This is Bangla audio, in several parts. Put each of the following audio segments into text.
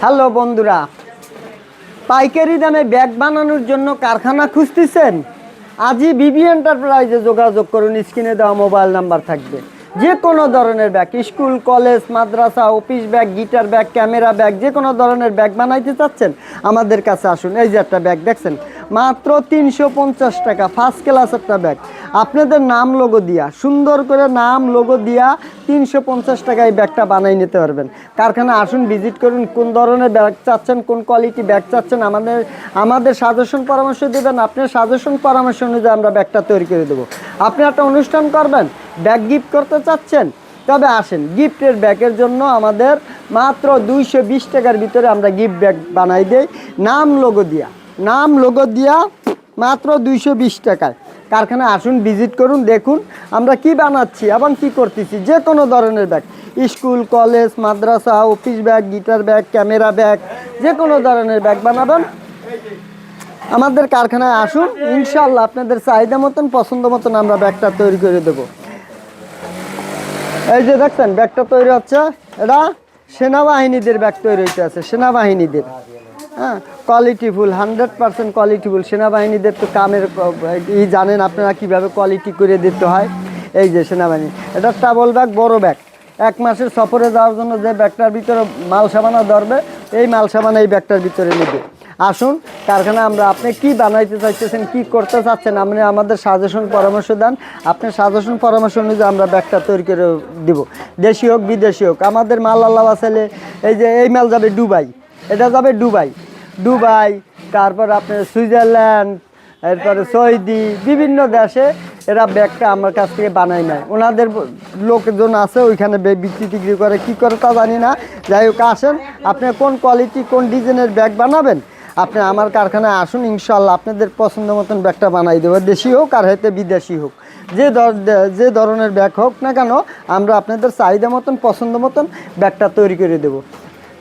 হ্যালো বন্ধুরা, পাইকারি দামে ব্যাগ বানানোর জন্য কারখানা খুঁজতেছেন? আজই বিবি এন্টারপ্রাইজে যোগাযোগ করুন। স্ক্রিনে দেওয়া মোবাইল নাম্বার থাকবে। যে কোনো ধরনের ব্যাগ, স্কুল, কলেজ, মাদ্রাসা, office bag, guitar bag, camera bag, যে কোনো ধরনের ব্যাগ বানাইতে চাচ্ছেন আমাদের কাছে আসুন। এই যে একটা ব্যাগ দেখছেন, মাত্র 350 টাকা, ফার্স্ট ক্লাস একটা ব্যাগ। আপনাদের নাম লোগো দিয়া, সুন্দর করে নাম লোগো দিয়া 350 টাকায় ব্যাগটা বানাই নিতে পারবেন। কারখানা আসুন, ভিজিট করুন। কোন ধরনের ব্যাগ চাচ্ছেন, কোন কোয়ালিটি ব্যাগ চাচ্ছেন, আমাদের সাজেশন পরামর্শ দেবেন। আপনার সাজেশন পরামর্শ অনুযায়ী আমরা ব্যাগটা তৈরি করে দেবো। আপনি একটা অনুষ্ঠান করবেন, ব্যাগ গিফট করতে চাচ্ছেন, তবে আসেন। গিফটের ব্যাগের জন্য আমাদের মাত্র 220 টাকার ভিতরে আমরা গিফট ব্যাগ বানাই দেই, নাম লোগো দিয়া মাত্র 220 টাকায়। কারখানা আসুন, ভিজিট করুন, দেখুন আমরা কি বানাচ্ছি এবং কি করতেছি। যে কোনো ধরনের ব্যাগ, স্কুল, কলেজ, মাদ্রাসা, office bag, guitar bag, camera bag, যে কোনো ধরনের ব্যাগ বানাবেন আমাদের কারখানায় আসুন। ইনশাআল্লাহ আপনাদের চাহিদা মতন, পছন্দ মতন আমরা ব্যাগটা তৈরি করে দেবো। এই যে দেখছেন ব্যাগটা তৈরি হচ্ছে, এটা সেনাবাহিনীদের ব্যাগ তৈরি হইতে আছে, সেনাবাহিনীদের। হ্যাঁ, কোয়ালিটিফুল, 100% কোয়ালিটিফুল। সেনাবাহিনীদের তো কামের জানেন আপনারা কীভাবে কোয়ালিটি করে দিতে হয়। এই যে সেনাবাহিনী, এটা ট্রাভেল ব্যাগ, বড় ব্যাগ। 1 মাসের সফরে যাওয়ার জন্য যে ব্যাগটার ভিতরে মাল সামানা ধরবে, এই মাল সামানা এই ব্যাগটার ভিতরে নেবে। আসুন কারখানা, আমরা আপনি কি বানাইতে চাইতেছেন, কি করতে চাচ্ছেন, আপনি আমাদের সাজেশন পরামর্শ দেন। আপনার সাজেশন পরামর্শ অনুযায়ী আমরা ব্যাগটা তৈরি করে দিব। দেশি হোক, বিদেশি হোক, আমাদের মাল আল্লাহ বাসাইলে। এই যে এই মাল যাবে দুবাই, এটা যাবে দুবাই, তারপর আপনার সুইজারল্যান্ড, এরপরে সৌদি, বিভিন্ন দেশে এরা ব্যাগটা আমার কাছ থেকে বানায় নেয়। ওনাদের লোকজন আছে ওইখানে বিক্রি টিক্রি করে, কী করে তা জানি না। যাই হোক, আসেন, আপনি কোন কোয়ালিটি, কোন ডিজাইনের ব্যাগ বানাবেন, আপনি আমার কারখানায় আসুন। ইনশাআল্লাহ আপনাদের পছন্দ মতন ব্যাগটা বানাই দেবো। দেশি হোক আর হয়তো বিদেশি হোক, যে ধরনের ব্যাগ হোক না কেন, আমরা আপনাদের চাহিদা মতন, পছন্দ মতন ব্যাগটা তৈরি করে দেবো।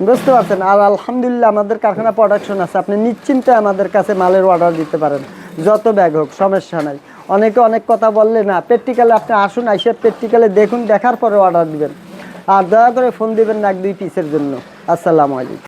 বুঝতে পারছেন? আর আলহামদুলিল্লাহ আমাদের কারখানা প্রোডাকশন আছে, আপনি নিশ্চিন্তে আমাদের কাছে মালের অর্ডার দিতে পারেন। যত ব্যাগ হোক, সমস্যা নাই। অনেকে অনেক কথা বললে না, প্র্যাকটিক্যালে আপনি আসুন, আইসে প্র্যাকটিক্যালে দেখুন, দেখার পরে অর্ডার দিবেন। আর দয়া করে ফোন দিবেন না 1-2 পিসের জন্য। আসসালামু আলাইকুম।